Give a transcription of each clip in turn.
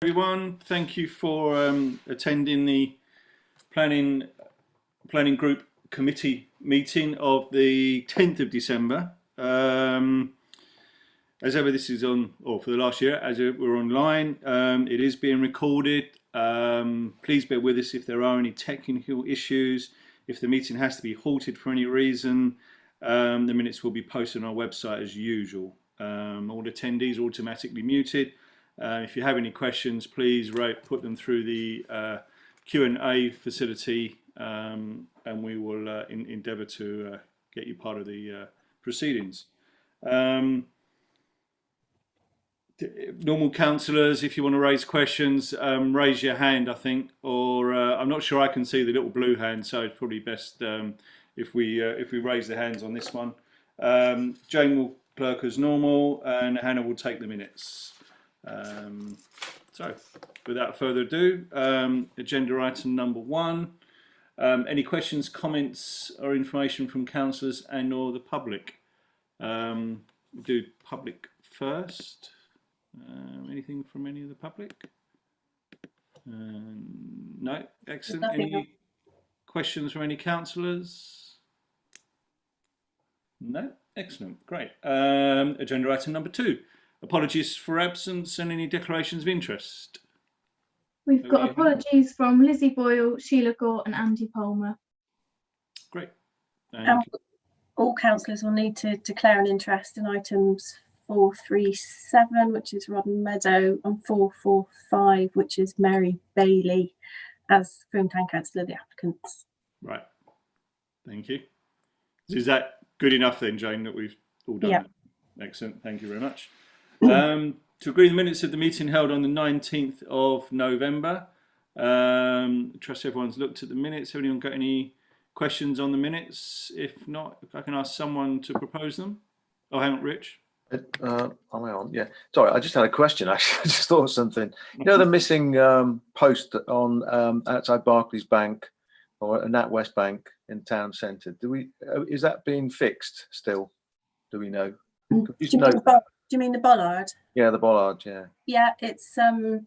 Everyone, thank you for attending the planning group committee meeting of the 10th of December. As ever, this is on, or for the last year, as we're online. It is being recorded. Please bear with us if there are any technical issues. If the meeting has to be halted for any reason, the minutes will be posted on our website as usual. All attendees are automatically muted. If you have any questions, please put them through the Q&A facility, and we will endeavour to get you part of the proceedings. Normal councillors, if you want to raise questions, raise your hand, I think, or I'm not sure I can see the little blue hand, so it's probably best if we raise the hands on this one. Jane will clerk as normal, and Hannah will take the minutes. So, without further ado, agenda item number 1. Any questions, comments, or information from councillors and or the public? We'll do public first. Anything from any of the public? No, excellent. Any questions from any councillors? No, excellent, great. Agenda item number 2. Apologies for absence and any declarations of interest. We've got apologies from Lizzie Boyle, Sheila Gore and Andy Palmer. Great. All councillors will need to declare an interest in items 437, which is Rodden Meadow, and 445, which is Mary Bailey, as Frome Town Council are the applicants. Right. Thank you. Is that good enough then, Jane, that we've all done? Yeah. Excellent. Thank you very much. To agree the minutes of the meeting held on the 19th of November. Trust everyone's looked at the minutes. Have anyone got any questions on the minutes? If not, if I can ask someone to propose them. Oh, hang on, Rich. Am I on? Yeah. Sorry, I just had a question. Actually, I just thought of something. You know, the missing post on outside Barclays Bank or NatWest Bank in town centre. Is that being fixed still? Do we know? Do you mean the bollard? Yeah, the bollard. Yeah. Yeah, it's the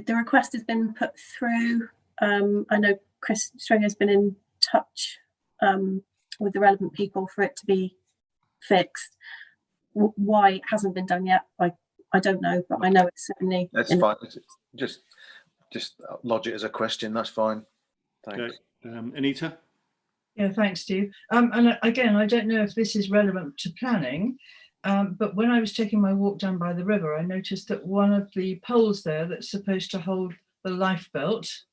request has been put through. I know Chris Stringer's been in touch with the relevant people for it to be fixed. Why it hasn't been done yet, I don't know, but I know it's certainly. That's fine. Just lodge it as a question. That's fine. Thanks. Okay. Anita. Yeah, thanks, Steve. And again, I don't know if this is relevant to planning, but when I was taking my walk down by the river, I noticed that one of the poles there that's supposed to hold the lifebelt's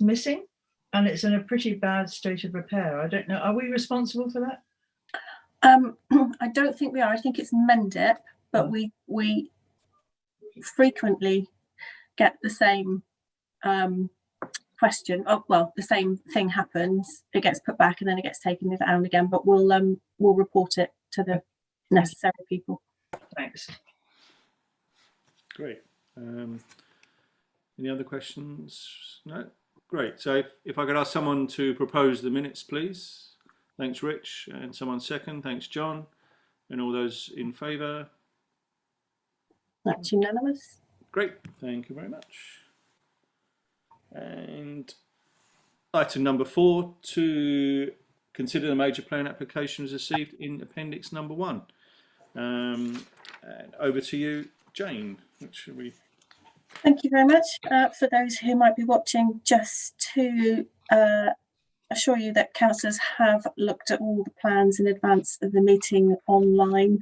missing, and it's in a pretty bad state of repair. I don't know. Are we responsible for that? I don't think we are. I think it's Mendip, but we frequently get the same question. Oh, well, the same thing happens. It gets put back and then it gets taken down again. But we'll report it to the necessary people. Thanks. Great. Any other questions? No. Great. So if I could ask someone to propose the minutes, please. Thanks, Rich, and someone second. Thanks, John, and all those in favour. That's unanimous. Great, thank you very much. And item number 4, to consider the major plan applications received in appendix number 1. And over to you, Jane. What should we? Thank you very much. For those who might be watching, just to assure you that councillors have looked at all the plans in advance of the meeting online.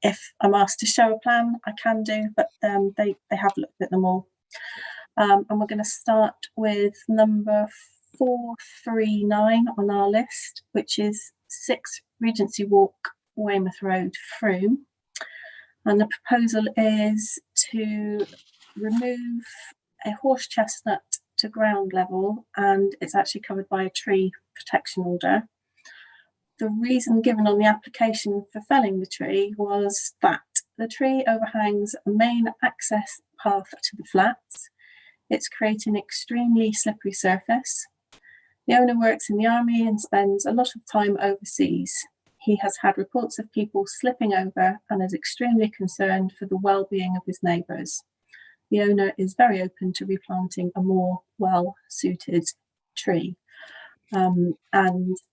If I'm asked to show a plan, I can do, but they have looked at them all. And we're going to start with number 439 on our list, which is 6 Regency Walk, Weymouth Road, Frome. And the proposal is to remove a horse chestnut to ground level, and it's actually covered by a tree protection order. The reason given on the application for felling the tree was that the tree overhangs a main access path to the flats. It's creating an extremely slippery surface. The owner works in the army and spends a lot of time overseas. He has had reports of people slipping over and is extremely concerned for the well-being of his neighbours. the owner is very open to replanting a more well-suited tree. And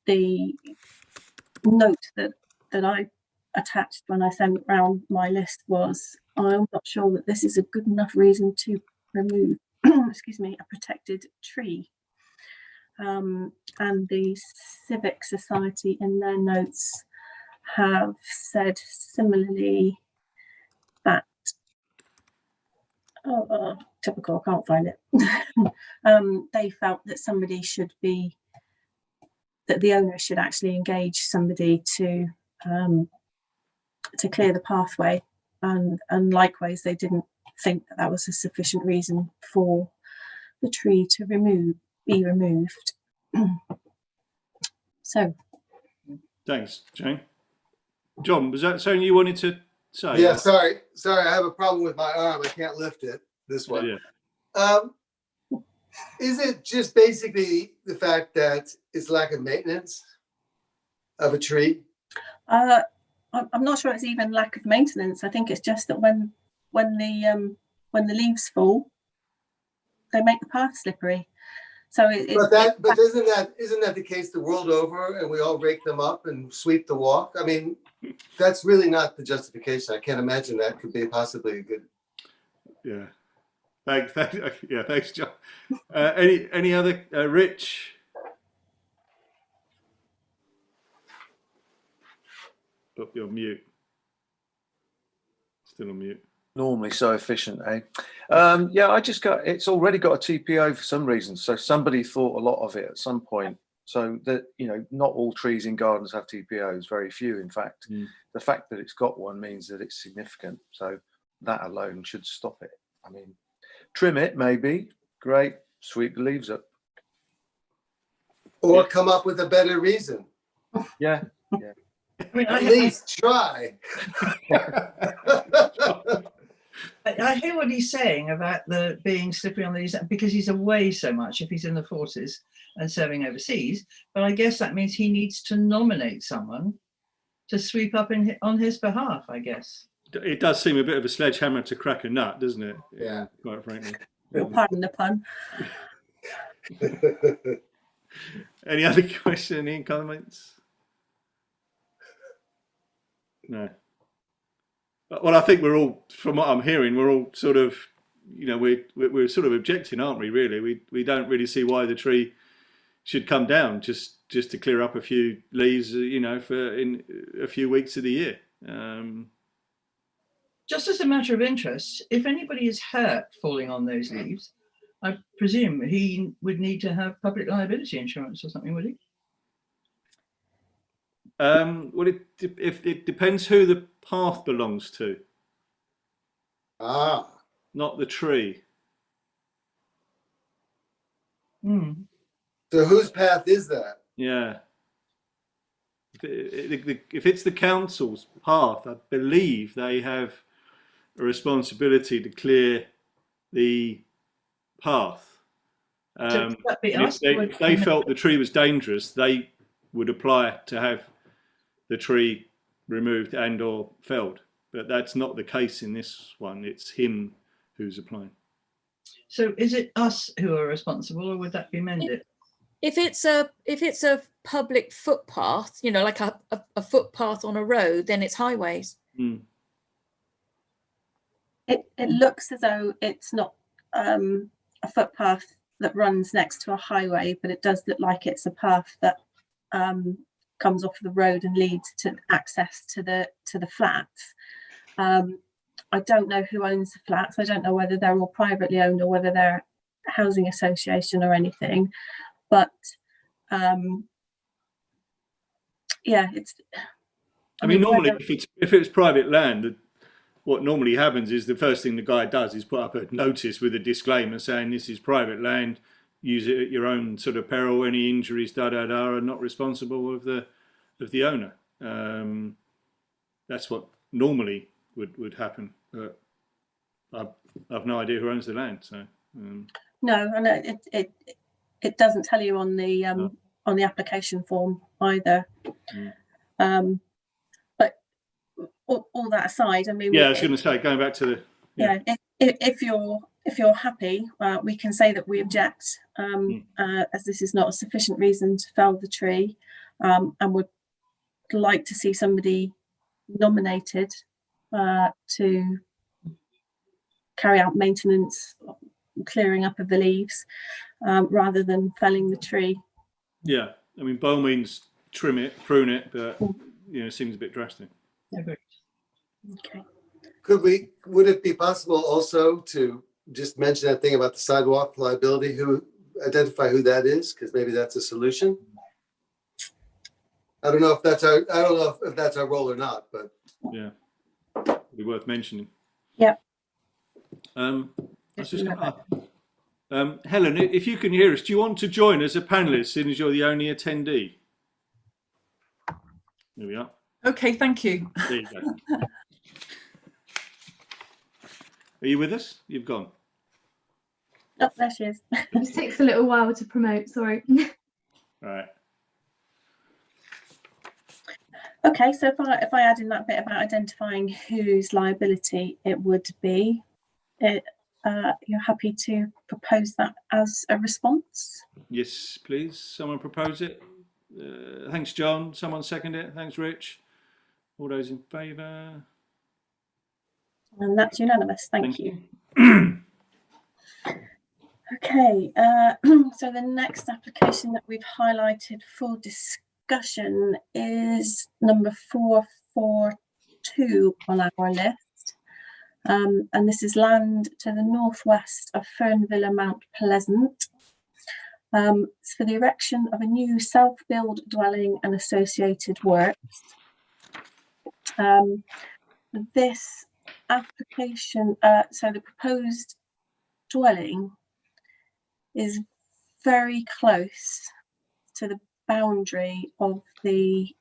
the note that I attached when I sent round my list was, I'm not sure that this is a good enough reason to remove, excuse me, a protected tree. And the Civic Society in their notes have said similarly that, typical, I can't find it. They felt that somebody should be, that the owner should actually engage somebody to clear the pathway, and likewise they didn't think that that was a sufficient reason for the tree to be removed. So Thanks, Jane. John, was that something you wanted to say? Yeah, sorry, I have a problem with my arm. I can't lift it. This one. Yeah. Is it just basically the fact that it's lack of maintenance of a tree? I'm not sure it's even lack of maintenance. I think it's just that when the leaves fall, they make the path slippery. So But isn't that the case the world over, and we all rake them up and sweep the walk? I mean, that's really not the justification. I can't imagine that could be possibly a good. Yeah. Thanks, John. Any other, Rich? Oh, you're mute. Still on mute. Normally so efficient, eh? Yeah, it's already got a TPO for some reason. So somebody thought a lot of it at some point. So that, not all trees in gardens have TPOs, very few, in fact. The fact that it's got one means that it's significant. So that alone should stop it. I mean, trim it, maybe. Great. Sweep the leaves up. Or come up with a better reason. Yeah. I mean, At least try. I hear what he's saying about the being slippery on these, because he's away so much if he's in the forces and serving overseas. But I guess that means he needs to nominate someone to sweep up on his behalf, I guess. It does seem a bit of a sledgehammer to crack a nut, doesn't it? Yeah. Quite frankly. pardon the pun. Any other questions, any comments? No. Well, I think we're all, from what I'm hearing, we're all sort of, we're sort of objecting, aren't we? Really, we don't really see why the tree should come down just to clear up a few leaves, for in a few weeks of the year. Just as a matter of interest, if anybody is hurt falling on those leaves, I presume he would need to have public liability insurance or something, would he? Well, it depends who the path belongs to, not the tree. So whose path is that? Yeah. If it's the council's path, I believe they have a responsibility to clear the path. If they felt the tree was dangerous, they would apply to have the tree removed and or felled. But that's not the case in this one. It's him who's applying. So is it us who are responsible, or would that be Mendit? If it's a public footpath, like a footpath on a road, then it's highways. It looks as though it's not a footpath that runs next to a highway, but it does look like it's a path that comes off the road and leads to access to the flats. I don't know who owns the flats. I don't know whether they're all privately owned or whether they're a housing association or anything. But it's. I mean, normally, if it's private land, what normally happens is the first thing the guy does is put up a notice with a disclaimer saying this is private land. Use it at your own sort of peril. Any injuries, are not responsible of the owner. That's what normally would happen. But I've no idea who owns the land. So no, and it doesn't tell you on the application form either. But all that aside, I mean, I was going to say, going back to the if you're if you're happy, we can say that we object, as this is not a sufficient reason to fell the tree, and would like to see somebody nominated to carry out maintenance, clearing up of the leaves, rather than felling the tree. Yeah, I mean, by all means, trim it, prune it, but it seems a bit drastic. Agreed. Okay. Would it be possible also to just mention that thing about the sidewalk liability, identify who that is, because maybe that's a solution? I don't know if that's our role or not, but Yeah, be worth mentioning. Yeah. I was just Helen, if you can hear us, do you want to join as a panelist, seeing as you're the only attendee? There we are. Okay, thank you. There you go. Are you with us? You've gone. Oh, there she is. It takes a little while to promote, sorry. All right. Okay, so if I add in that bit about identifying whose liability it would be, you're happy to propose that as a response? Yes, please. Someone propose it. Thanks, John. Someone second it. Thanks, Rich. All those in favour? And that's unanimous. Thank you. you. Okay, so the next application that we've highlighted for discussion is number 442 on our list. And this is land to the northwest of Fernvilla Mount Pleasant. It's for the erection of a new self-build dwelling and associated works. This application, so the proposed dwelling is very close to the boundary of the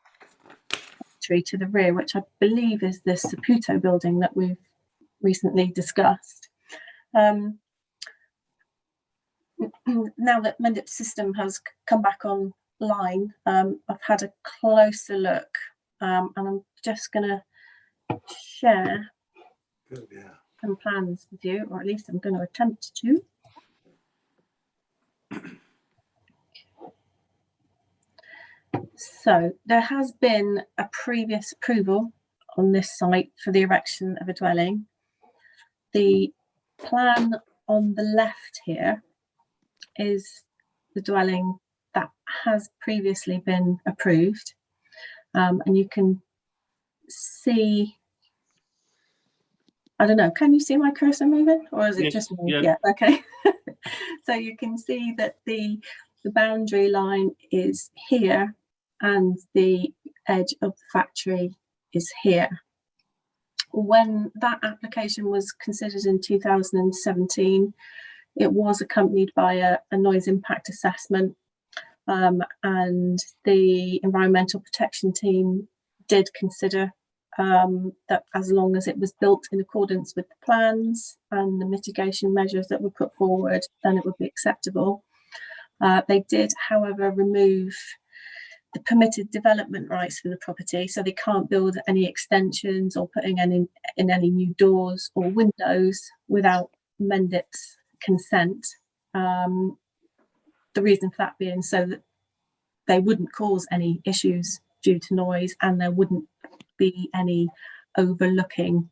factory to the rear, which I believe is the Saputo building that we've recently discussed. Now that Mendip System has come back online, I've had a closer look, and I'm just going to share some plans with you, or at least I'm going to attempt to. So there has been a previous approval on this site for the erection of a dwelling. The plan on the left here is the dwelling that has previously been approved, and you can see, I don't know, can you see my cursor moving, or is it just me? Yeah, okay. So you can see that the boundary line is here and the edge of the factory is here. When that application was considered in 2017, it was accompanied by a noise impact assessment, and the environmental protection team did consider that as long as it was built in accordance with the plans and the mitigation measures that were put forward, then it would be acceptable. They did, however, remove the permitted development rights for the property, so they can't build any extensions or putting in any new doors or windows without Mendip's consent. The reason for that being so that they wouldn't cause any issues due to noise, and there wouldn't be any overlooking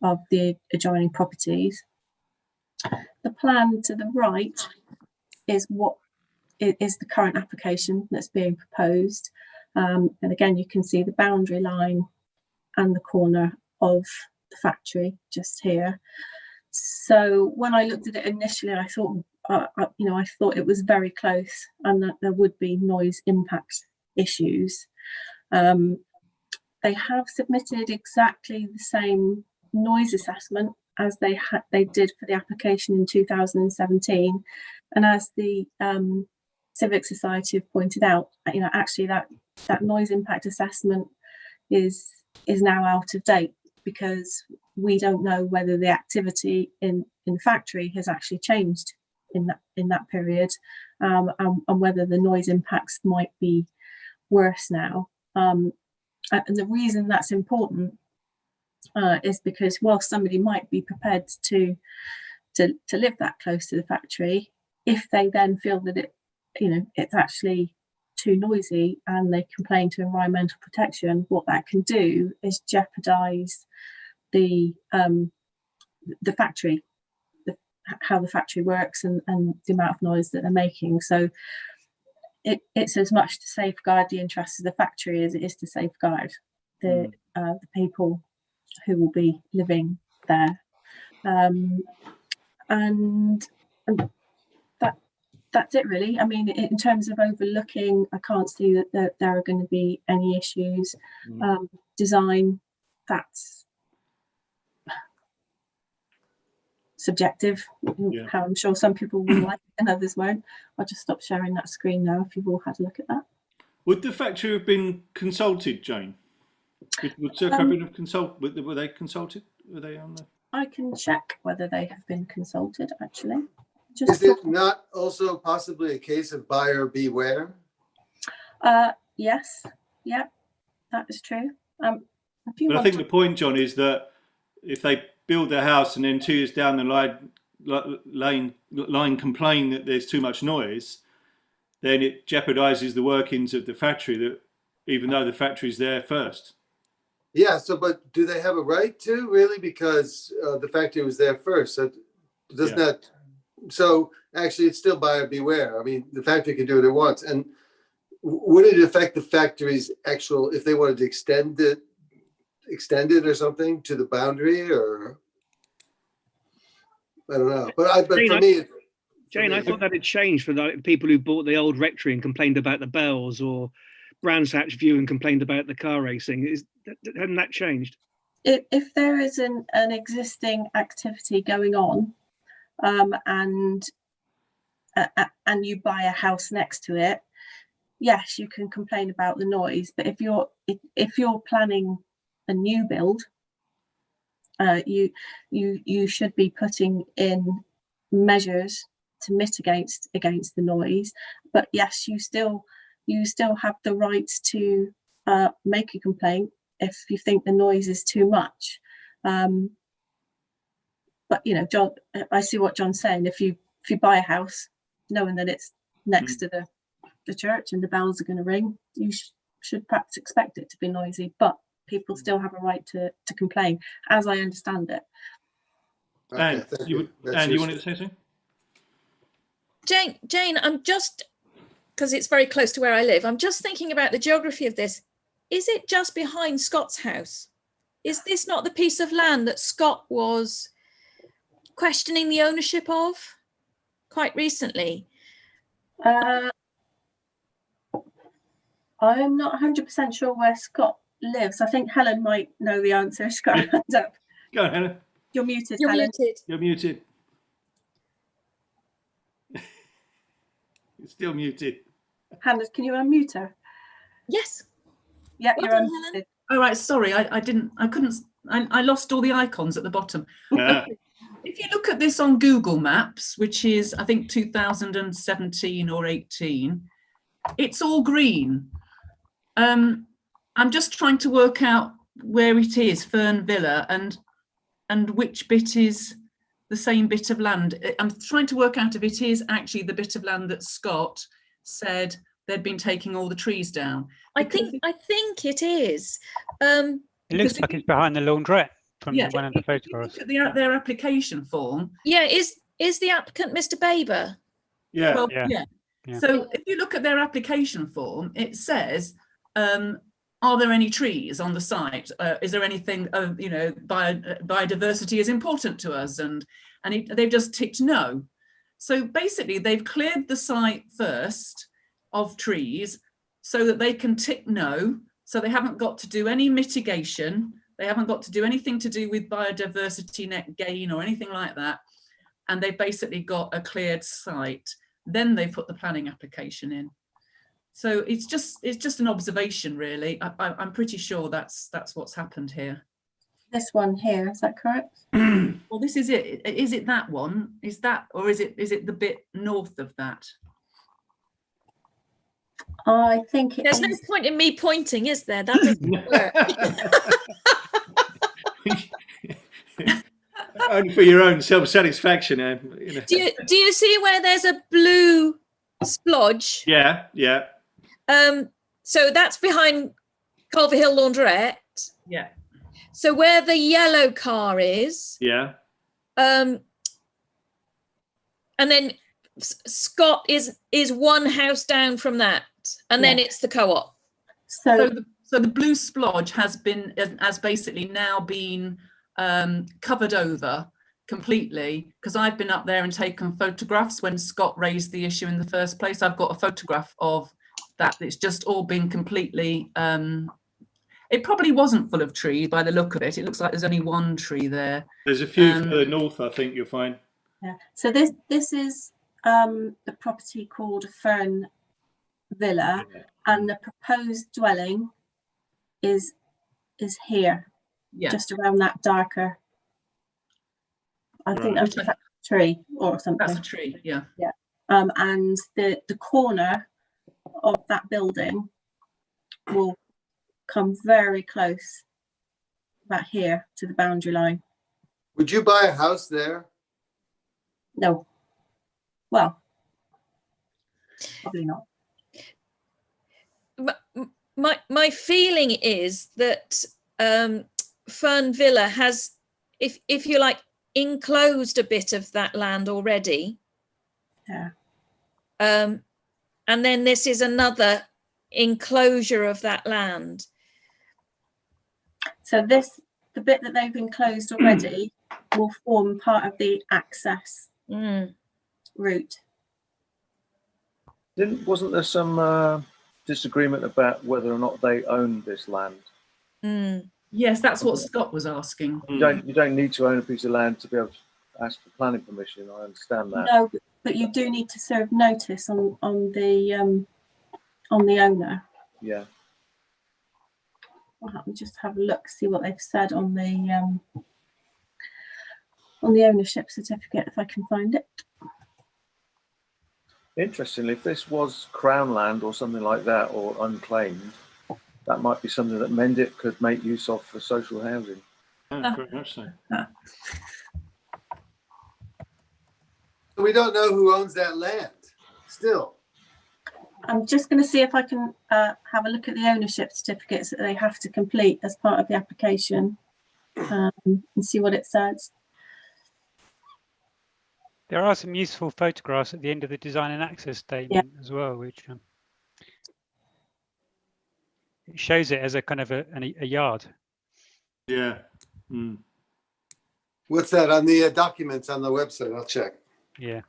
of the adjoining properties. The plan to the right is what is the current application that's being proposed, and again you can see the boundary line and the corner of the factory just here. So when I looked at it initially, I thought I thought it was very close and that there would be noise impact issues. They have submitted exactly the same noise assessment as they did for the application in 2017, and as the Civic Society have pointed out, actually that noise impact assessment is now out of date, because we don't know whether the activity in the factory has actually changed in that period, and whether the noise impacts might be worse now. And the reason that's important is because while somebody might be prepared to to live that close to the factory. If they then feel that it's actually too noisy and they complain to environmental protection, what that can do is jeopardise the factory, how the factory works and the amount of noise that they're making. So it's as much to safeguard the interests of the factory as it is to safeguard the people who will be living there. And that's it really. I mean, in terms of overlooking, I can't see that there are going to be any issues. Design, that's subjective. How I'm sure some people will like it and others won't. I'll just stop sharing that screen now if you've all had a look at that. Would the factory have been consulted, Jane? Would Serco have consulted? Were they consulted? Were they on the? I can check whether they have been consulted, actually. Is it not also possibly a case of buyer beware? Yes, yeah, that is true. But I think the point, John, is that if they build their house and then 2 years down the line complain that there's too much noise, then it jeopardises the workings of the factory, that even though the factory's there first. Yeah, but do they have a right to, really? Because the factory was there first. So doesn't that... So actually, it's still buyer beware. I mean, the factory can do what it wants. And would it affect the factory's actual, if they wanted to extend it or something to the boundary, or I don't know. But Jane, for me, Jane, I thought that had changed for the people who bought the old rectory and complained about the bells, or Brands Hatch View and complained about the car racing. Hadn't that changed? If there is an existing activity going on, and you buy a house next to it, yes, you can complain about the noise. But if you're planning a new build, you should be putting in measures to mitigate against the noise. But yes, you still have the right to make a complaint if you think the noise is too much. But John, I see what John's saying. If you buy a house knowing that it's next to the church and the bells are going to ring, you should perhaps expect it to be noisy. But people still have a right to complain, as I understand it. And you wanted to say something? Jane, I'm just, because it's very close to where I live, I'm just thinking about the geography of this. Is it just behind Scott's house? Is this not the piece of land that Scott was questioning the ownership of quite recently? I'm not 100% sure where Scott lives. I think Helen might know the answer. She's got her hand up. Go on, Helen. You're muted, You're Helen. muted. You're muted. You're still muted. Hannah, can you unmute her? Yes. Yeah, Well you're done, unmuted. Helen. Oh, right, sorry, I lost all the icons at the bottom. Yeah. If you look at this on Google Maps, which is, I think, 2017 or 18, it's all green. I'm just trying to work out where it is, Fern Villa, and which bit is the same bit of land. I'm trying to work out if it is actually the bit of land that Scott said they'd been taking all the trees down. I think it is. It looks like it's behind the laundrette from one of the If you photographs. look at their application form. Yeah, is the applicant Mr. Baber? Yeah. Well, Yeah. So if you look at their application form, it says, are there any trees on the site? Is there anything, biodiversity is important to us? And they've just ticked no. So basically they've cleared the site first of trees so that they can tick no. So they haven't got to do any mitigation. They haven't got to do anything to do with biodiversity net gain or anything like that. And they've basically got a cleared site. Then they put the planning application in. So it's just an observation, really. I'm pretty sure that's what's happened here. This one here, is that correct? Well, this is it. Is it that one? Is that, or is it the bit north of that? I think it There's no is. point in me pointing, is there? That doesn't work. only for your own self-satisfaction, Anne. You know. Do you see where there's a blue splodge? Yeah, yeah. So that's behind Culver Hill Laundrette. Yeah. So where the yellow car is, Yeah. and then Scott is one house down from that, and then it's the co-op. So So the blue splodge has basically now been covered over completely, because I've been up there and taken photographs when Scott raised the issue in the first place. I've got a photograph of that. It's just all been completely, it probably wasn't full of trees by the look of it. It looks like there's only one tree there. There's a few further north, I think you'll find. yeah. So this is the property called Fern Villa, and the proposed dwelling is here, Yeah. just around that darker. I think Right. that's a tree or something. That's a tree, yeah. And the corner of that building will come very close, about here, to the boundary line. Would you buy a house there? No, well, probably not. My feeling is that Fern Villa has, if you like, enclosed a bit of that land already. Yeah. And then this is another enclosure of that land. So the bit that they've enclosed already will form part of the access route. Wasn't there some disagreement about whether or not they own this land? Yes, that's what Scott was asking. You don't need to own a piece of land to be able to ask for planning permission. I understand that. No, but you do need to serve notice on the owner. Yeah. Let me just have a look, see what they've said on the ownership certificate, if I can find it. Interestingly, if this was Crown land or something like that, or unclaimed, that might be something that Mendip could make use of for social housing. Oh, very much so. We don't know who owns that land still. I'm just going to see if I can have a look at the ownership certificates that they have to complete as part of the application, and see what it says. There are some useful photographs at the end of the design and access statement as well, which it shows it as a kind of a yard. Yeah. What's that on the documents on the website? I'll check. Yeah.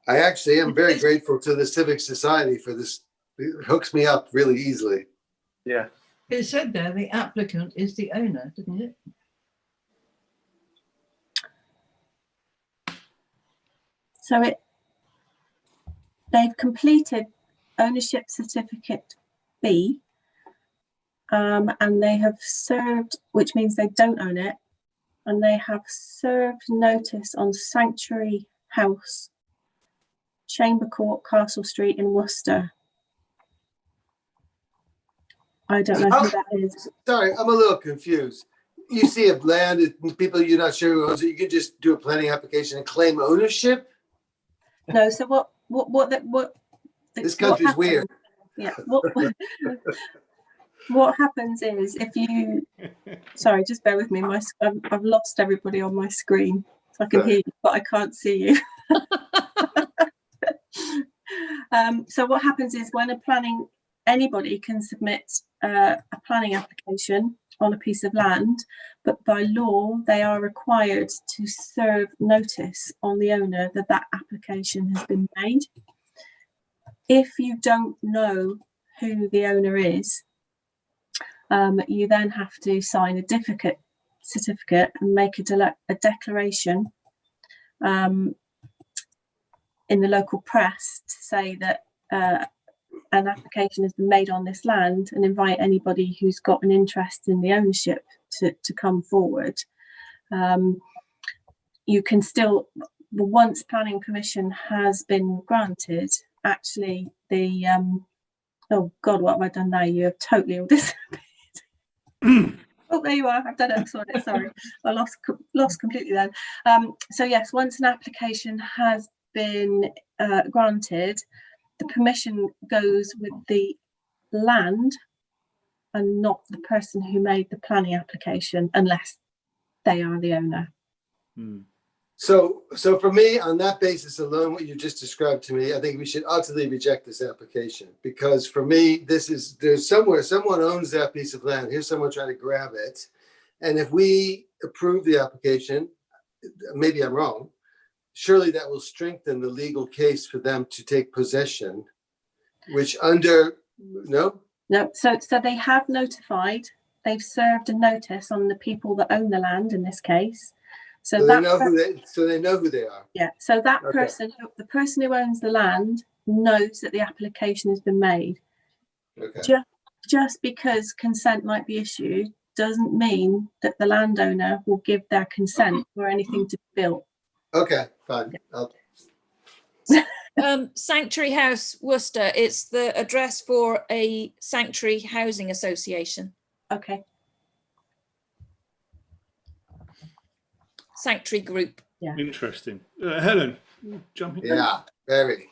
I actually am very grateful to the Civic Society for this. It hooks me up really easily. Yeah. It said there the applicant is the owner, didn't it? So they've completed ownership certificate B, and they have served, which means they don't own it, and they have served notice on Sanctuary House, Chamber Court, Castle Street in Worcester. I don't know who that is. Sorry, I'm a little confused. You see a land, people you're not sure who owns it, you can just do a planning application and claim ownership? No, so what This country's weird. Yeah. What happens is if you, sorry, just bear with me. I've lost everybody on my screen, so I can hear you, but I can't see you. So what happens is when anybody can submit a planning application on a piece of land, but by law they are required to serve notice on the owner that that application has been made. If you don't know who the owner is, you then have to sign a certificate and make a declaration in the local press to say that an application has been made on this land, and invite anybody who's got an interest in the ownership to come forward. You can still, once planning permission has been granted, actually the oh God, what have I done now? You have totally all disappeared. Oh, there you are. I've done it. Sorry. I lost completely then. So yes, once an application has been granted, the permission goes with the land and not the person who made the planning application, unless they are the owner. So for me, on that basis alone, what you just described to me, I think we should utterly reject this application, because for me, there's somewhere someone owns that piece of land. Here's someone trying to grab it. And if we approve the application, maybe I'm wrong, surely that will strengthen the legal case for them to take possession, which no, So they have notified, they've served a notice on the people that own the land in this case. So they know who they are. Yeah, so that Okay. person, the person who owns the land, knows that the application has been made. Okay. Just because consent might be issued doesn't mean that the landowner will give their consent for anything to be built. Okay, fine. Sanctuary House, Worcester. It's the address for a sanctuary housing association. Okay. Sanctuary group. Yeah. Interesting. Helen, jump in. Yeah, very.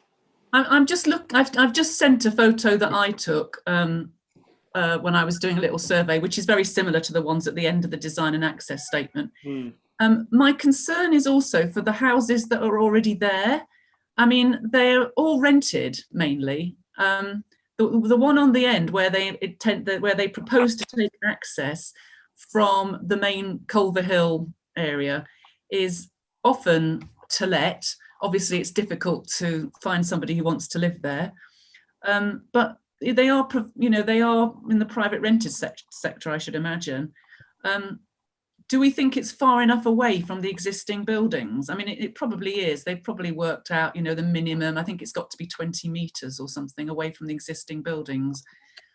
I've just sent a photo that I took when I was doing a little survey, which is very similar to the ones at the end of the design and access statement. My concern is also for the houses that are already there. I mean, they're all rented mainly. The one on the end where they propose to take access from the main Culver Hill area is often to let. Obviously, it's difficult to find somebody who wants to live there, but they are, they are in the private rented sector, I should imagine. Do we think it's far enough away from the existing buildings? I mean, it probably is. They've probably worked out, the minimum. I think it's got to be 20 metres or something away from the existing buildings.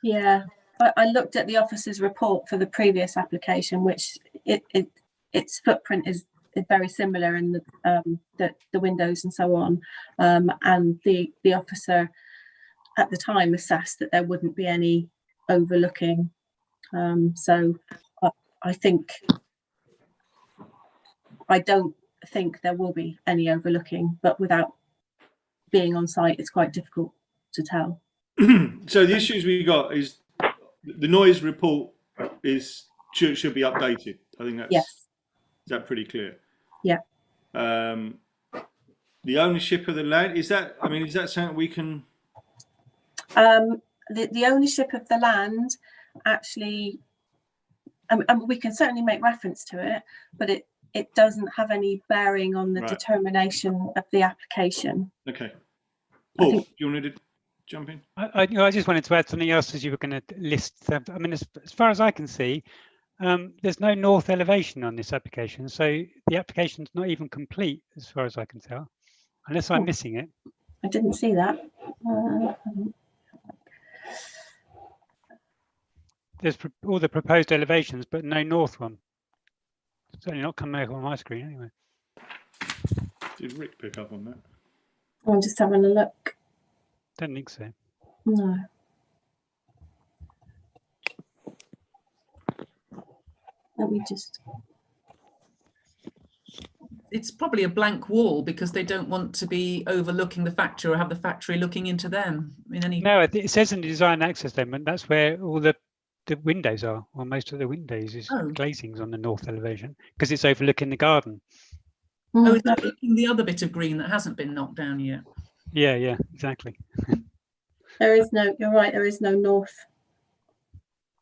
Yeah, I looked at the officer's report for the previous application, which its footprint is very similar in the windows and so on. And the officer at the time assessed that there wouldn't be any overlooking. So I don't think there will be any overlooking, but without being on site, it's quite difficult to tell. So the issues we got is the noise report should be updated. I think that's, yes. Is that pretty clear? Yeah. The ownership of the land, is that something we can? The ownership of the land, actually, we can certainly make reference to it, but it doesn't have any bearing on the determination of the application. Okay. Paul, do you want to jump in? I just wanted to add something else as you were going to list. I mean, as far as I can see, there's no north elevation on this application, so the application's not even complete as far as I can tell, unless I'm missing it. I didn't see that. There's all the proposed elevations, but no north one. It's certainly not coming out on my screen anyway. Did Rick pick up on that? I'm just having a look. Don't think so. No. Let me just. It's probably a blank wall because they don't want to be overlooking the factory or have the factory looking into them in any. No, it says in the design access statement that's where all the windows are, or most of the windows is glazings on the north elevation because it's overlooking the garden. Oh, it's overlooking the other bit of green that hasn't been knocked down yet. Yeah, exactly. There is no. You're right. There is no north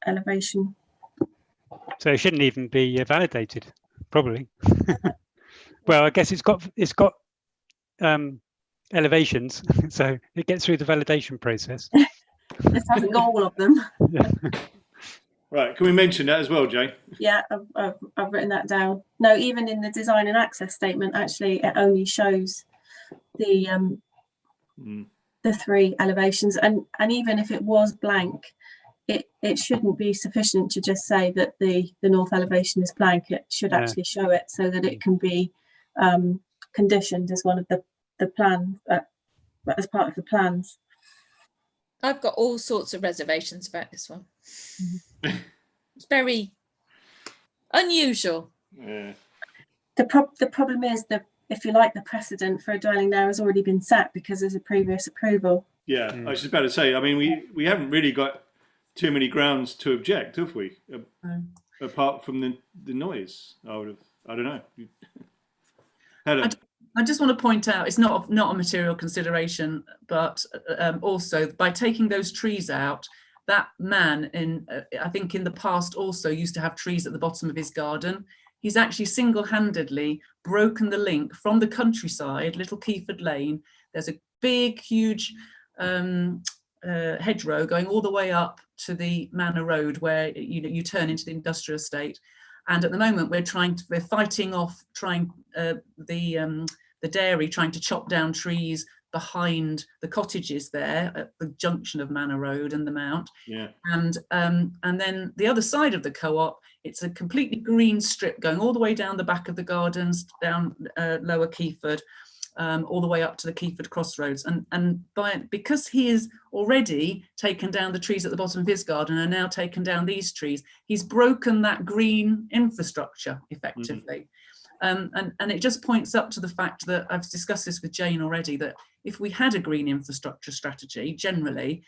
elevation. So it shouldn't even be validated, probably. Well, I guess it's got elevations, so it gets through the validation process. This hasn't got all of them. Yeah. Right, can we mention that as well, Jane? Yeah, I've written that down. No, even in the design and access statement, actually, it only shows the 3 elevations, and even if it was blank, it shouldn't be sufficient to just say that the north elevation is blank. It should actually show it so that it can be conditioned as one of the plan, as part of the plans. I've got all sorts of reservations about this one. It's very unusual. Yeah. The problem is that, if you like, the precedent for a dwelling there has already been set because there's a previous approval. Yeah, I was just about to say. I mean, we haven't really got too many grounds to object, have we? Apart from the noise, I don't know. Helen. I just want to point out it's not a material consideration, but also by taking those trees out, that man I think in the past also used to have trees at the bottom of his garden. He's actually single-handedly broken the link from the countryside, Little Keyford Lane. There's a big, huge hedgerow going all the way up to the Manor Road, where you turn into the industrial estate. And at the moment, we're fighting off the dairy, trying to chop down trees behind the cottages there at the junction of Manor Road and the Mount. Yeah. And then the other side of the co-op, it's a completely green strip going all the way down the back of the gardens, down Lower Keyford, all the way up to the Keyford Crossroads. And because he has already taken down the trees at the bottom of his garden and now taken down these trees, he's broken that green infrastructure effectively. And it just points up to the fact that I've discussed this with Jane already, that if we had a green infrastructure strategy, generally,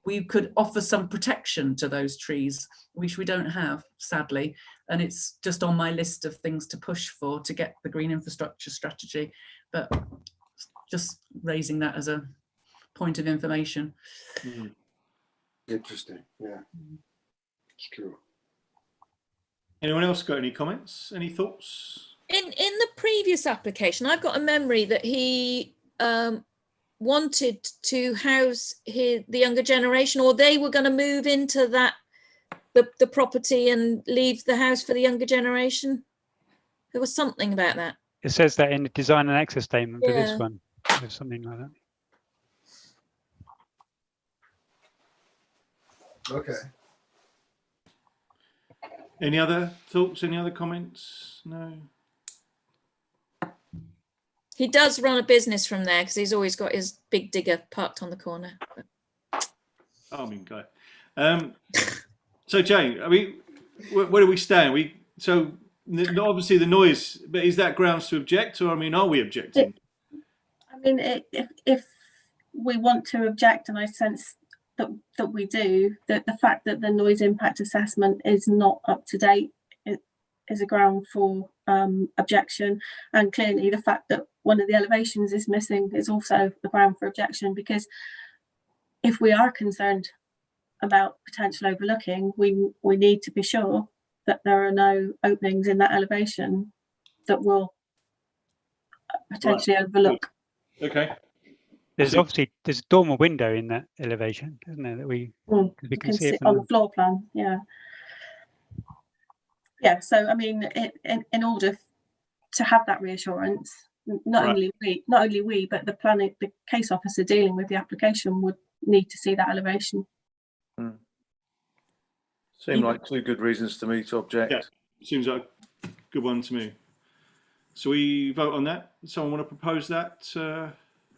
we could offer some protection to those trees, which we don't have, sadly. And it's just on my list of things to push for to get the green infrastructure strategy. But just raising that as a point of information. Interesting. Yeah, it's true. Anyone else got any comments? Any thoughts? In the previous application, I've got a memory that he wanted to house the younger generation, or they were going to move into the property and leave the house for the younger generation. There was something about that. It says that in the design and access statement for this one. There's something like that. Okay. Any other thoughts? Any other comments? No. He does run a business from there because he's always got his big digger parked on the corner. I mean, guy. So Jane, I mean, where do we stand? Obviously the noise, but is that grounds to object, or I mean, are we objecting? I mean, if we want to object, and I sense that we do, that the fact that the noise impact assessment is not up to date is a ground for objection, and clearly the fact that one of the elevations is missing is also the ground for objection, because if we are concerned about potential overlooking, we need to be sure that there are no openings in that elevation that will potentially overlook. Okay. There's a dormer window in that elevation, isn't there? That we can see it on the floor plan. Yeah. So I mean, in order to have that reassurance, not only we, but the case officer dealing with the application would need to see that elevation. Seem like two good reasons to me to object. Yeah, seems like a good one to me. So we vote on that. Someone want to propose that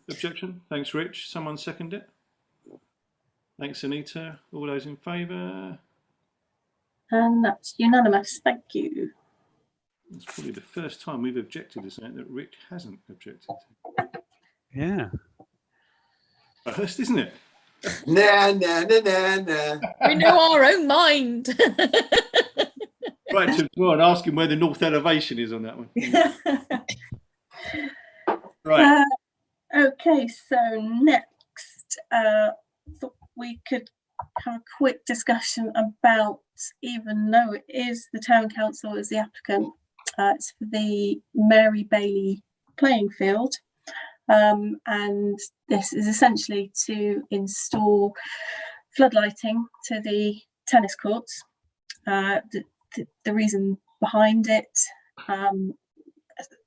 objection? Thanks, Rich. Someone second it? Thanks, Anita. All those in favour? And that's unanimous. Thank you. It's probably the first time we've objected, isn't it, that Rich hasn't objected? Yeah. First, isn't it? Nah. We know our own mind. Right, to go and ask him where the north elevation is on that one. Right. Okay, so next, thought we could have a quick discussion about, even though it is the town council as the applicant, it's for the Mary Bailey playing field. And this is essentially to install floodlighting to the tennis courts. The reason behind it,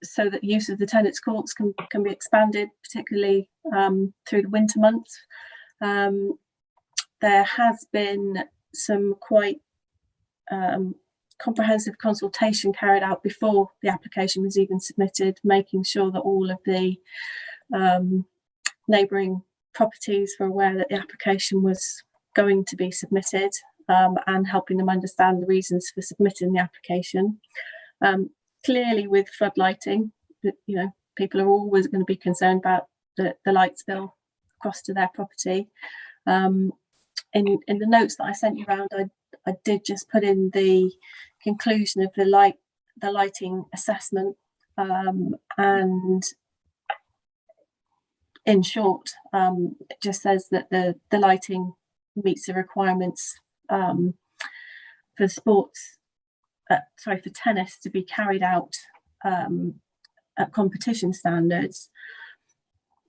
so that use of the tennis courts can be expanded, particularly through the winter months. There has been some quite comprehensive consultation carried out before the application was even submitted, making sure that all of the neighbouring properties were aware that the application was going to be submitted. and helping them understand the reasons for submitting the application. Clearly, with floodlighting, people are always going to be concerned about the light spill across to their property. In the notes that I sent you around, I did just put in the conclusion of the lighting assessment, and in short, it just says that the lighting meets the requirements for tennis to be carried out at competition standards,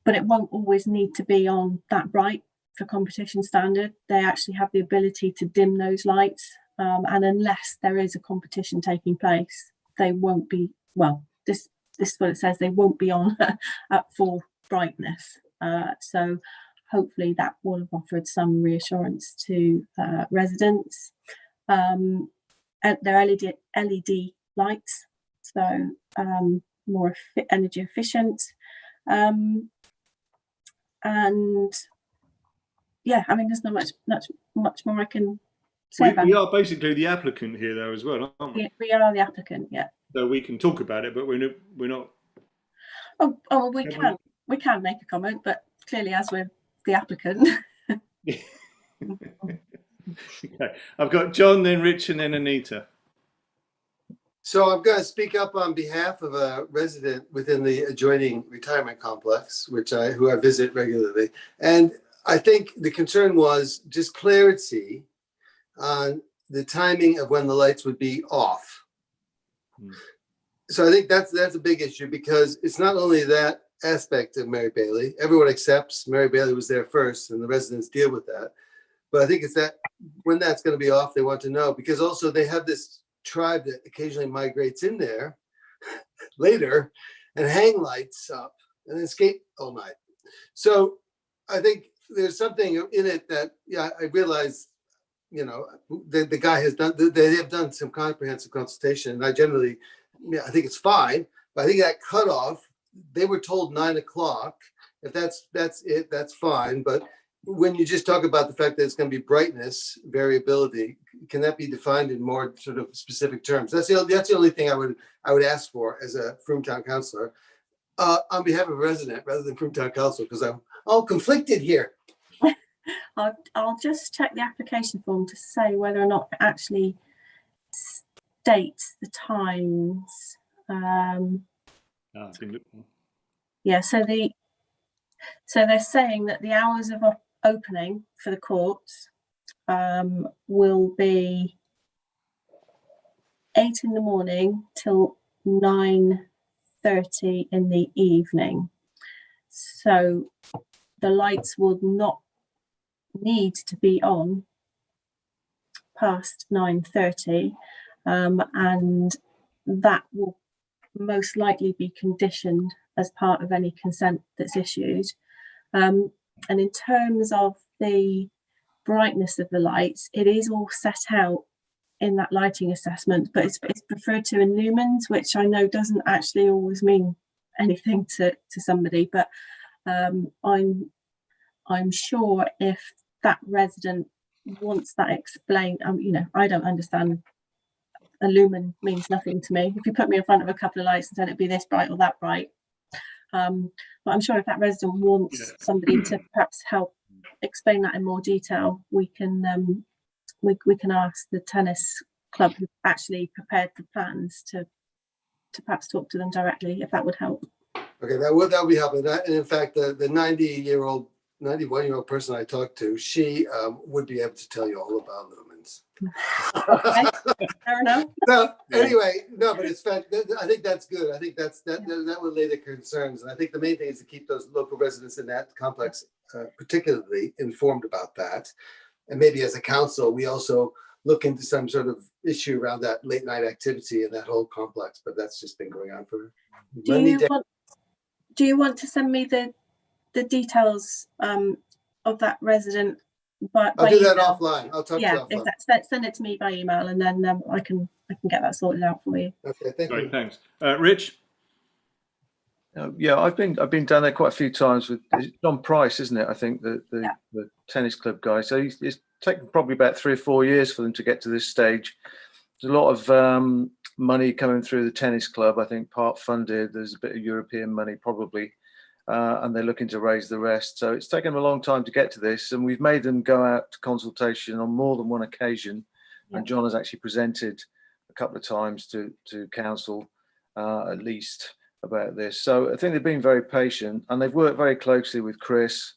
but it won't always need to be on that bright for competition standard. They actually have the ability to dim those lights, and unless there is a competition taking place, they won't be, well, this is what it says, they won't be on at full brightness. So hopefully that will have offered some reassurance to residents. They're LED lights, so more energy efficient. And yeah, I mean, there's not much more I can say about it. We are basically the applicant here, though, as well, aren't we? We are the applicant, yeah. So we can talk about it, but we're not. Oh, we can make a comment, but clearly, as we're the applicant. Okay. I've got John, then Rich, and then Anita. So I'm going to speak up on behalf of a resident within the adjoining retirement complex, who I visit regularly. And I think the concern was just clarity on the timing of when the lights would be off. So I think that's a big issue, because it's not only that aspect of Mary Bailey. Everyone accepts Mary Bailey was there first and the residents deal with that. But I think it's that when that's going to be off, they want to know, because also they have this tribe that occasionally migrates in there later and hang lights up and then skate all night. So I think there's something in it that, yeah, I realize, the guy has done, they have done some comprehensive consultation, and I generally, I think it's fine, but I think that cutoff, they were told 9 o'clock. If that's it, that's fine. But when you just talk about the fact that it's going to be brightness variability, can that be defined in more sort of specific terms? That's the only thing I would ask for as a Frome Town councillor, on behalf of a resident rather than Frome Town council, because I'm all conflicted here. I'll just check the application form to say whether or not it actually states the times. Yeah, so they're saying that the hours of opening for the courts will be 8 in the morning till 9:30 in the evening. So the lights would not need to be on past 9:30, and that will most likely be conditioned as part of any consent that's issued. And in terms of the brightness of the lights, it is all set out in that lighting assessment, but it's referred to in lumens, which I know doesn't actually always mean anything to somebody, but I'm sure if that resident wants that explained, I don't understand. A lumen means nothing to me. If you put me in front of a couple of lights and said it'd be this bright or that bright, but I'm sure if that resident wants somebody to perhaps help explain that in more detail, we can ask the tennis club who actually prepared the plans to perhaps talk to them directly, if that would help. Okay, that would be helpful. And in fact, the 91-year-old person I talked to, she would be able to tell you all about lumens. Okay, fair enough. So anyway, no, but it's fact. I think that's good. I think that would lay the concerns, and I think the main thing is to keep those local residents in that complex particularly informed about that. And maybe as a council, we also look into some sort of issue around that late night activity in that whole complex. But that's just been going on for many days. Do you want to send me the details of that resident? I'll do that offline. I'll talk to you offline. Exactly. Send it to me by email, and then I can get that sorted out for you. Okay, thank you. Thanks. Rich? Yeah, I've been down there quite a few times with John Price, isn't it? I think the tennis club guy. So it's taken probably about 3 or 4 years for them to get to this stage. There's a lot of money coming through the tennis club. I think part funded. There's a bit of European money probably, and they're looking to raise the rest. So it's taken them a long time to get to this, and we've made them go out to consultation on more than one occasion. And John has actually presented a couple of times to council, at least, about this. So I think they've been very patient, and they've worked very closely with Chris,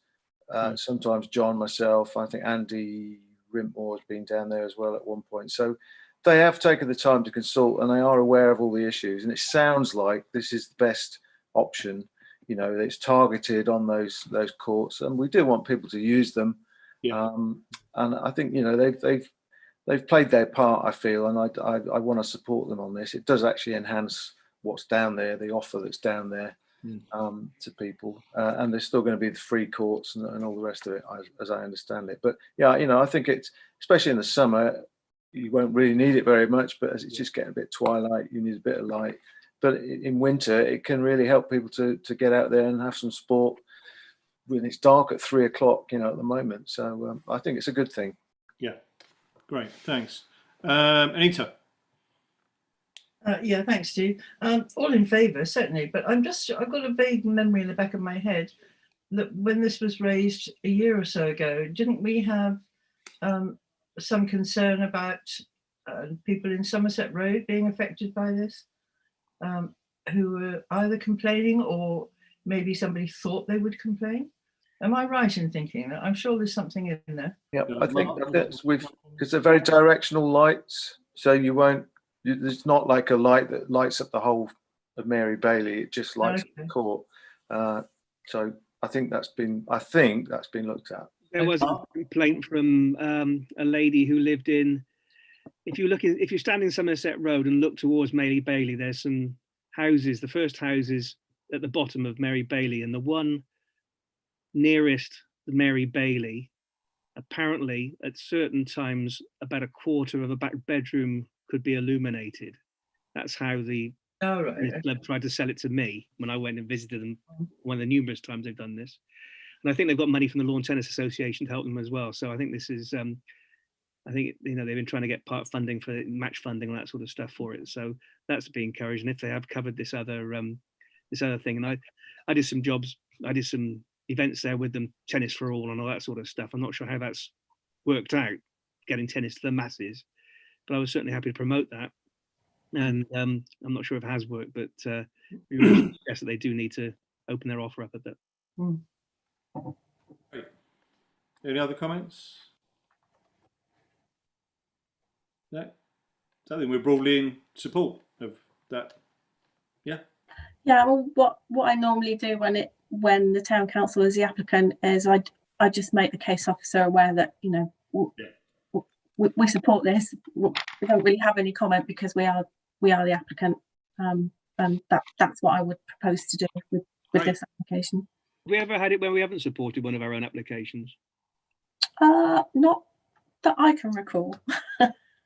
sometimes John, myself. I think Andy Rimpmore has been down there as well at one point. So they have taken the time to consult, and they are aware of all the issues. And it sounds like this is the best option. You know, it's targeted on those courts, and we do want people to use them. And I think, you know, they've played their part, I feel, and I want to support them on this. It does actually enhance what's down there, the offer that's down there to people, and there's still going to be the free courts and all the rest of it, as I understand it. But yeah, you know, I think it's, especially in the summer, you won't really need it very much, but as it's just getting a bit twilight, you need a bit of light. But in winter, it can really help people to get out there and have some sport when it's dark at 3 o'clock, you know, at the moment. So I think it's a good thing. Yeah, great, thanks. Anita. Yeah, thanks, Stu. All in favour, certainly. But I've got a vague memory in the back of my head that when this was raised a year or so ago, didn't we have some concern about people in Somerset Road being affected by this, who were either complaining or maybe somebody thought they would complain? Am I right in thinking that? I'm sure there's something in there. Yeah, I think that's because they're very directional lights, so you won't. It's not like a light that lights up the whole of Mary Bailey. It just lights up the court. So I think that's been looked at. There was a complaint from a lady who lived in. If you stand in Somerset Road and look towards Mary Bailey, there's some houses. The first houses at the bottom of Mary Bailey, and the one nearest the Mary Bailey, apparently at certain times about a quarter of a back bedroom could be illuminated. That's how the club tried to sell it to me when I went and visited them one of the numerous times they've done this. And I think they've got money from the Lawn Tennis Association to help them as well. So I think this is, I think, you know, they've been trying to get part funding for match funding and that sort of stuff for it. So that's to be encouraged. And if they have covered this other thing, and I did some jobs, I did some events there with them, Tennis for All and all that sort of stuff. I'm not sure how that's worked out, getting tennis to the masses, but I was certainly happy to promote that. And I'm not sure if it has worked, but we really suggest that they do need to open their offer up a bit. Great. Any other comments? No? So I think we're broadly in support of that. Yeah. Yeah. Well, what I normally do when the town council is the applicant is I just make the case officer aware that, you know, we support this. We don't really have any comment because we are the applicant, and that's what I would propose to do with this application. Have we ever had it where we haven't supported one of our own applications? Not that I can recall.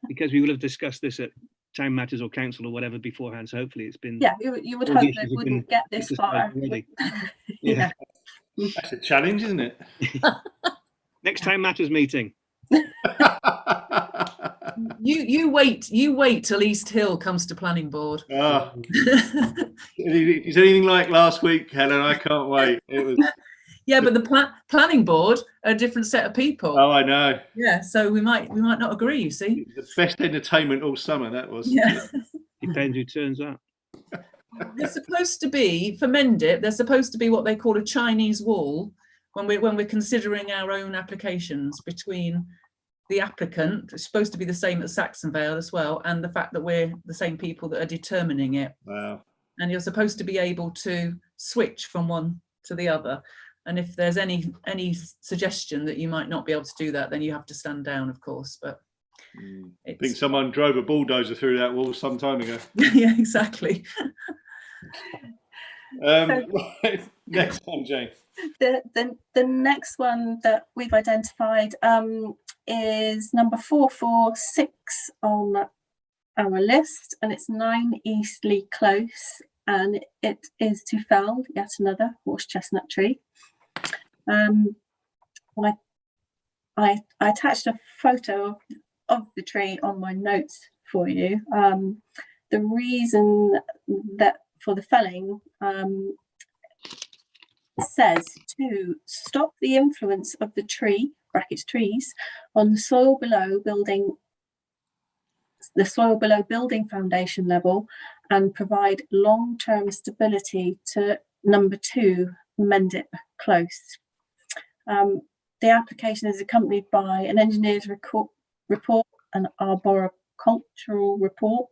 Because we will have discussed this at Town Matters or Council or whatever beforehand. So hopefully it's been. Yeah, you would hope that it wouldn't get this far. Yeah. That's a challenge, isn't it? Next Town Matters meeting. You wait till East Hill comes to planning board. Is anything like last week, Helen? I can't wait. It was. Yeah, but the planning board are a different set of people. Oh, I know. Yeah, so we might not agree. You see, the best entertainment all summer. That was. Yeah. Depends who turns up. There's supposed to be for Mendip. There's supposed to be what they call a Chinese wall when we're considering our own applications between the applicant. It's supposed to be the same at Saxonvale as well, and the fact that we're the same people that are determining it. Wow. And you're supposed to be able to switch from one to the other. And if there's any suggestion that you might not be able to do that, then you have to stand down, of course. But I think someone drove a bulldozer through that wall some time ago. Yeah, exactly. Next one, Jane. The next one that we've identified is number 446 on our list, and it's 9 Eastleigh Close. and it is to fell yet another horse chestnut tree. I attached a photo of the tree on my notes for you. The reason that for the felling says to stop the influence of the tree (brackets trees) on the soil below building foundation level and provide long-term stability to number 2 Mendip Close. The application is accompanied by an engineer's report, an arboricultural report,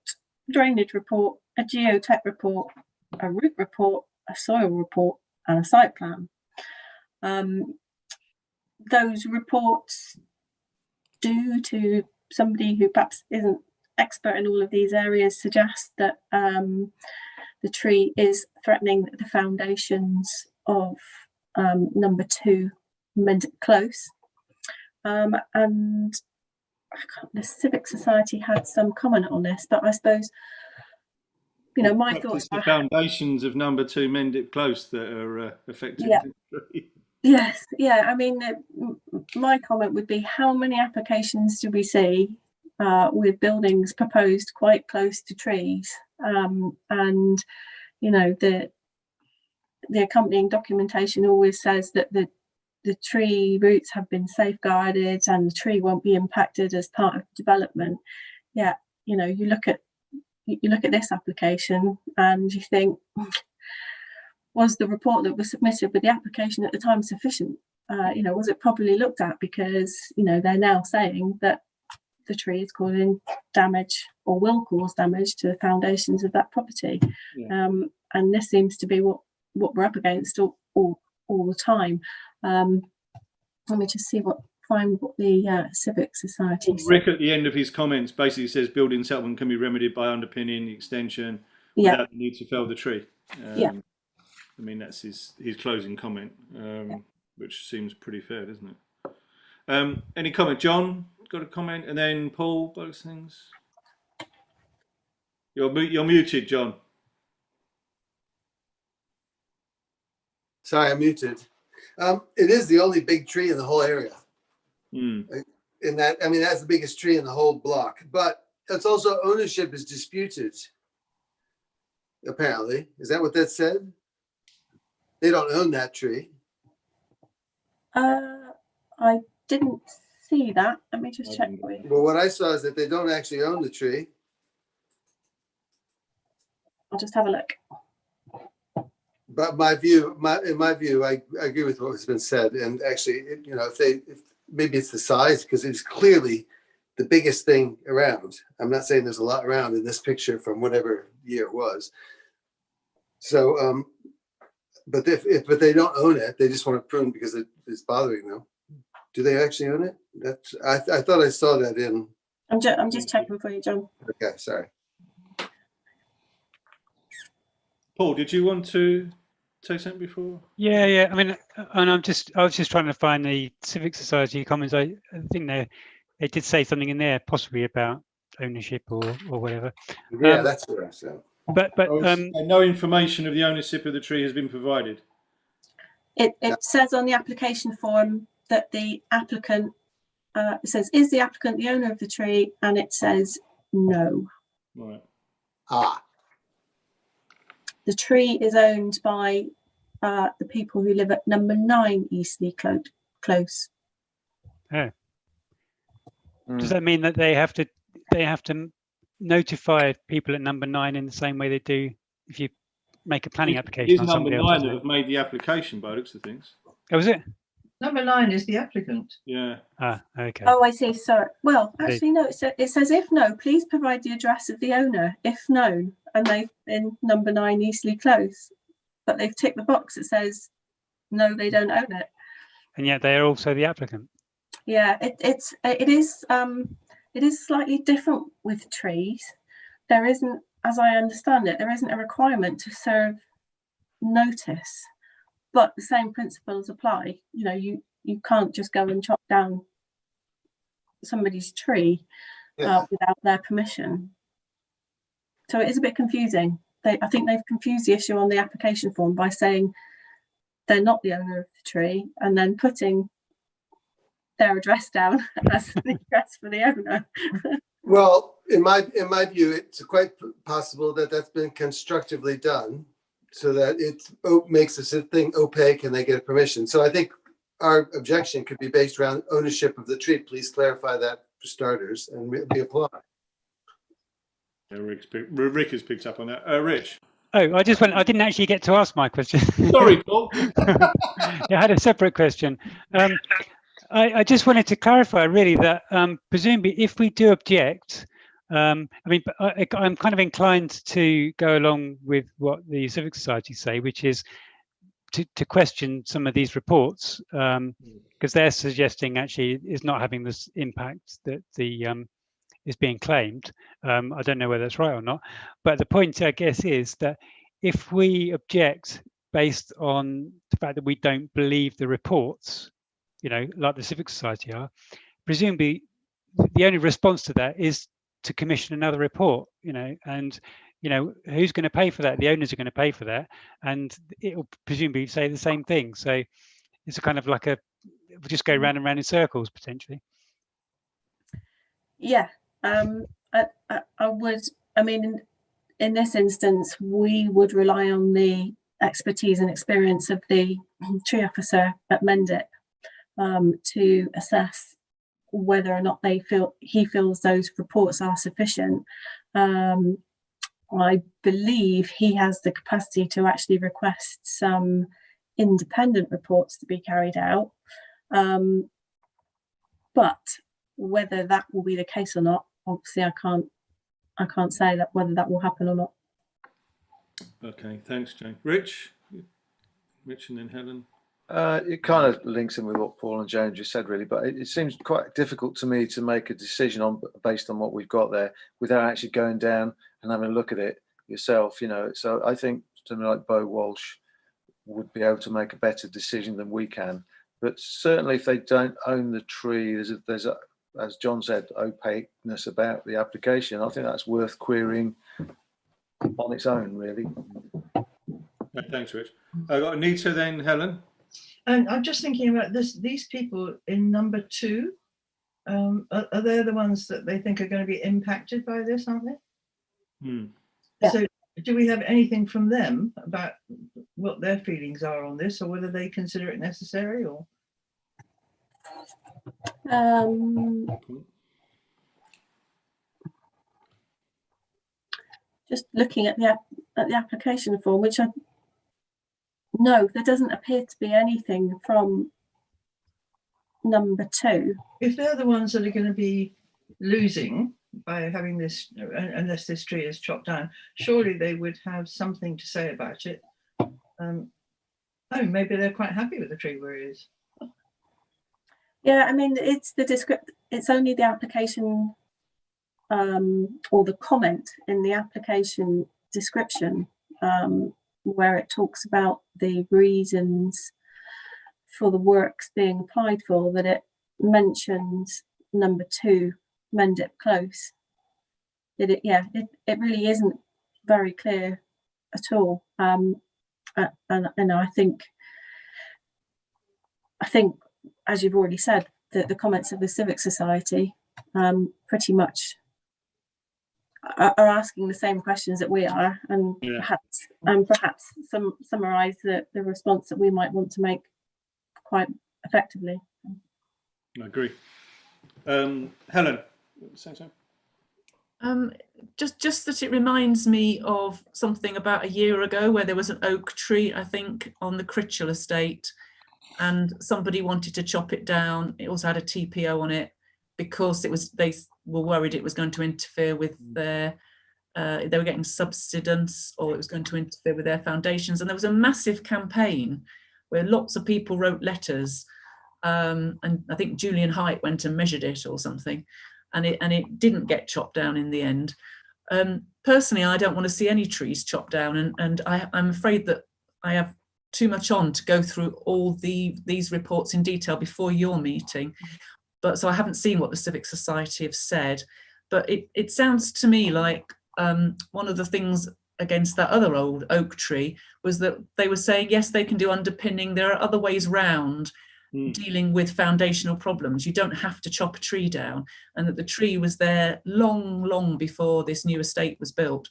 drainage report, a geotech report, a root report, a soil report, and a site plan. Those reports, due to somebody who perhaps isn't expert in all of these areas, suggest that the tree is threatening the foundations of number 2 Mendip Close. And the Civic Society had some comment on this, but I suppose, you know, my Perhaps thoughts it's the are, foundations of number 2 Mendip Close that are affected. Yeah. Yes, yeah. I mean, my comment would be, how many applications do we see with buildings proposed quite close to trees? And you know, the accompanying documentation always says that the tree roots have been safeguarded and the tree won't be impacted as part of development. Yeah, you know, you look at this application and you think, was the report that was submitted with the application at the time sufficient? You know, was it properly looked at? Because, you know, they're now saying that the tree is causing damage or will cause damage to the foundations of that property. Yeah. And this seems to be what we're up against all the time. Let me just find what the Civic Society said. Rick, at the end of his comments, basically says building settlement can be remedied by underpinning the extension without the need to fell the tree. I mean, that's his closing comment, which seems pretty fair, doesn't it? Any comment? John, got a comment? And then Paul, both things. You're muted, John. Sorry, I'm muted. It is the only big tree in the whole area. Mm. In that, I mean, that's the biggest tree in the whole block. But it's also ownership is disputed. Apparently, is that what that said? They don't own that tree. I didn't see that. Let me just check for you. Well, what I saw is that they don't actually own the tree. I'll just have a look. But in my view, I agree with what has been said. And actually, you know, if maybe it's the size, because it's clearly the biggest thing around. I'm not saying there's a lot around in this picture from whatever year it was. So, but but they don't own it, they just want to prune because it's bothering them. Do they actually own it? That's I thought I saw that in. I'm just checking for you, John. Okay, sorry. Paul, did you want to say something before? Yeah. I mean, and I was just trying to find the Civic Society comments. I think they did say something in there, possibly about ownership or whatever. Yeah, that's what I said. But no information of the ownership of the tree has been provided. It says on the application form that the applicant it says, is the applicant the owner of the tree? And it says no. Right. The tree is owned by the people who live at number 9 Eastleigh Close. Oh. Does that mean that they have to notify people at number 9 in the same way they do if you make a planning application on somebody else? Number 9 that have made the application by looks of things. Oh, is it? Number 9 is the applicant. Yeah. Okay. Oh, I see. Sorry. Well, actually, no. It says if no, please provide the address of the owner if known, and they've been number 9 Eastleigh Close, but they've ticked the box that says no, they don't own it. And yet they are also the applicant. Yeah, it is slightly different with trees. There isn't, as I understand it, there isn't a requirement to serve notice, but the same principles apply. You know, you can't just go and chop down somebody's tree without their permission. So it is a bit confusing, I think they've confused the issue on the application form by saying they're not the owner of the tree and then putting their address down as the address for the owner. Well, in my view, it's quite possible that that's been constructively done so that it makes this thing opaque and they get permission. So I think our objection could be based around ownership of the tree. Please clarify that for starters, and we apply. Yeah, Rick has picked up on that. Rich. Oh, I didn't actually get to ask my question. Sorry, Paul. I had a separate question. I just wanted to clarify really that presumably if we do object, I mean, I'm kind of inclined to go along with what the Civic Society say, which is to question some of these reports, because they're suggesting actually is not having this impact that the is being claimed. I don't know whether that's right or not, but the point, I guess, is that if we object based on the fact that we don't believe the reports, you know, like the Civic Society are, presumably the only response to that is to commission another report, you know, and, you know, who's going to pay for that? The owners are going to pay for that, and it will presumably say the same thing. So it's a kind of like we'll just go round and round in circles potentially. Yeah, I would. I mean, in this instance, we would rely on the expertise and experience of the tree officer at Mendip to assess whether or not he feels those reports are sufficient. I believe he has the capacity to actually request some independent reports to be carried out, but whether that will be the case or not, obviously I can't say that whether that will happen or not. Okay, thanks, Jane. Rich and then Helen. It kind of links in with what Paul and Jane just said, really, but it seems quite difficult to me to make a decision based on what we've got there without actually going down and having a look at it yourself, you know. So I think something like Bo Walsh would be able to make a better decision than we can. But certainly, if they don't own the tree, there's a as John said, opaqueness about the application. I think that's worth querying on its own, really. Thanks, Rich. I've got Anita, then Helen. And I'm just thinking about this. These people in number 2, are they the ones that they think are going to be impacted by this, aren't they? Yeah. So do we have anything from them about what their feelings are on this, or whether they consider it necessary? Or just looking at the application form, which no, there doesn't appear to be anything from number 2. If they're the ones that are going to be losing by having this, unless this tree is chopped down, surely they would have something to say about it. Oh, maybe they're quite happy with the tree where it is. Yeah, I mean, it's only the application or the comment in the application description where it talks about the reasons for the works being applied for, that it mentions number 2, Mendip Close. It really isn't very clear at all. And I think, as you've already said, that the comments of the Civic Society pretty much are asking the same questions that we are, and perhaps summarise the response that we might want to make quite effectively. I agree. Helen, say so. Just that it reminds me of something about a year ago where there was an oak tree, I think, on the Critchell estate, and somebody wanted to chop it down. It also had a TPO on it because they were worried it was going to interfere with their, they were getting subsidence, or it was going to interfere with their foundations. And there was a massive campaign where lots of people wrote letters, and I think Julian Height went and measured it or something, and it didn't get chopped down in the end. Personally, I don't want to see any trees chopped down, and I'm afraid that I have too much on to go through all these reports in detail before your meeting. But so I haven't seen what the Civic Society have said, but it sounds to me like one of the things against that other old oak tree was that they were saying, yes, they can do underpinning. There are other ways round dealing with foundational problems. You don't have to chop a tree down, and that the tree was there long before this new estate was built.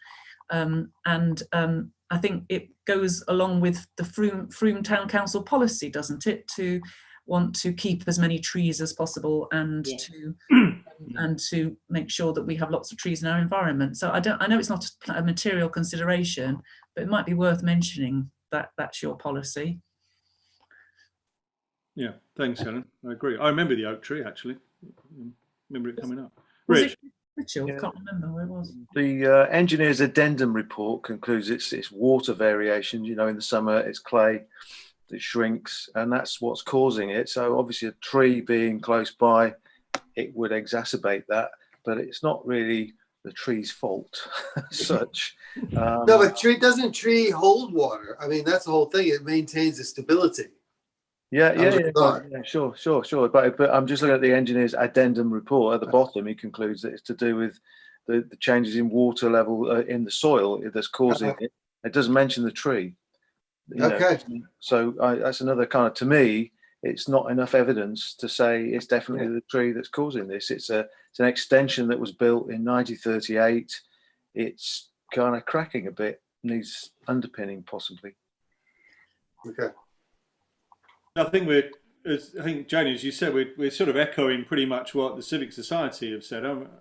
I think it goes along with the Frome Town Council policy, doesn't it, to want to keep as many trees as possible and to make sure that we have lots of trees in our environment. So I know it's not a material consideration, but it might be worth mentioning that that's your policy. Yeah, thanks, Helen. I agree. I remember the oak tree, actually. Remember it coming up. Was Rich? it Mitchell? Yeah. Can't remember where it was. The engineer's addendum report concludes it's water variation. You know, in the summer it's clay that shrinks, and that's what's causing it. So obviously, a tree being close by, it would exacerbate that. But it's not really the tree's fault as such. No, but doesn't tree hold water? I mean, that's the whole thing. It maintains the stability. Yeah, sure. But I'm just looking at the engineer's addendum report at the bottom. He concludes that it's to do with the changes in water level in the soil that's causing it. It doesn't mention the tree. Okay. So that's another kind of, to me, it's not enough evidence to say it's definitely the tree that's causing this. It's an extension that was built in 1938. It's kind of cracking a bit, needs underpinning possibly. Okay. I think Jane, as you said, we're sort of echoing pretty much what the Civic Society have said, haven't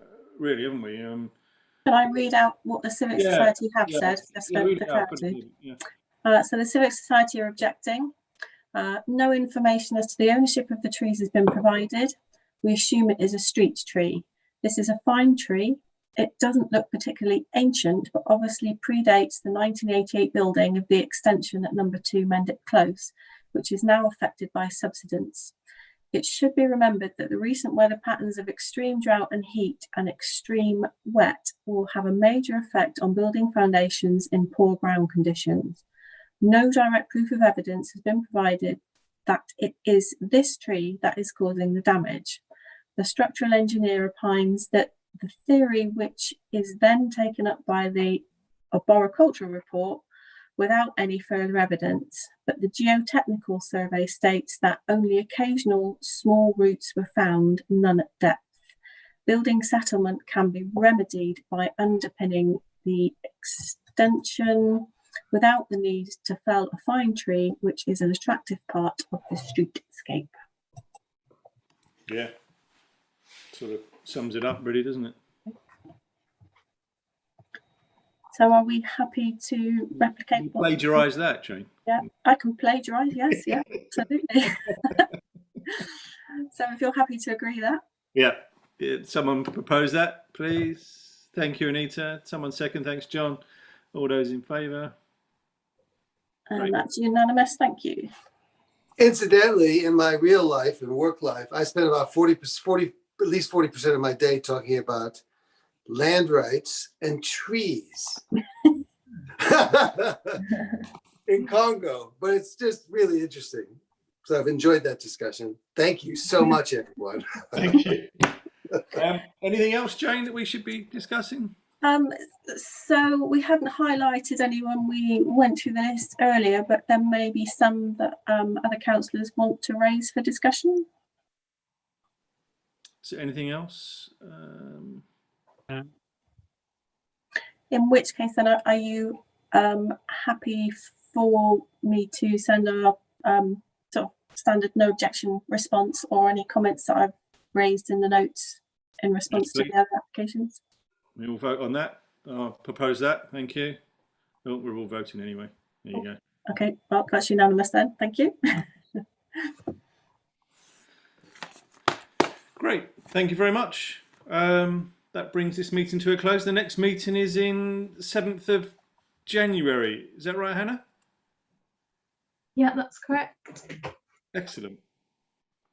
we? Can I read out what the Civic Society have said? Just for clarity. So the Civic Society are objecting. No information as to the ownership of the trees has been provided. We assume it is a street tree. This is a fine tree. It doesn't look particularly ancient, but obviously predates the 1988 building of the extension at number 2 Mendick Close, which is now affected by subsidence. It should be remembered that the recent weather patterns of extreme drought and heat and extreme wet will have a major effect on building foundations in poor ground conditions. No direct proof of evidence has been provided that it is this tree that is causing the damage. The structural engineer opines that the theory, which is then taken up by the arboricultural report without any further evidence, but the geotechnical survey states that only occasional small roots were found, none at depth. Building settlement can be remedied by underpinning the extension without the need to fell a fine tree, which is an attractive part of the streetscape. Yeah, sort of sums it up really, doesn't it? So are we happy to replicate? Plagiarise that, Jane? Yeah, I can plagiarise, yes, yeah, absolutely. So if you're happy to agree that. Yeah, someone propose that, please. Thank you, Anita. Someone second, thanks, John. All those in favour? And that's unanimous, thank you. Incidentally, in my real life and work life, I spend about at least 40% of my day talking about land rights and trees in Congo, but it's just really interesting. So I've enjoyed that discussion. Thank you so much, everyone. Thank you. Anything else, Jane, that we should be discussing? So we hadn't highlighted anyone. We went through the list earlier, but there may be some that other councillors want to raise for discussion. Is there anything else? In which case, then, are you happy for me to send our sort of standard no objection response or any comments that I've raised in the notes in response to the other applications? We all vote on that. I'll propose that. Thank you. Oh, we're all voting anyway. There you go. Okay, well, that's unanimous then. Thank you. Great. Thank you very much. That brings this meeting to a close. The next meeting is in 7th of January. Is that right, Hannah? Yeah, that's correct. Excellent.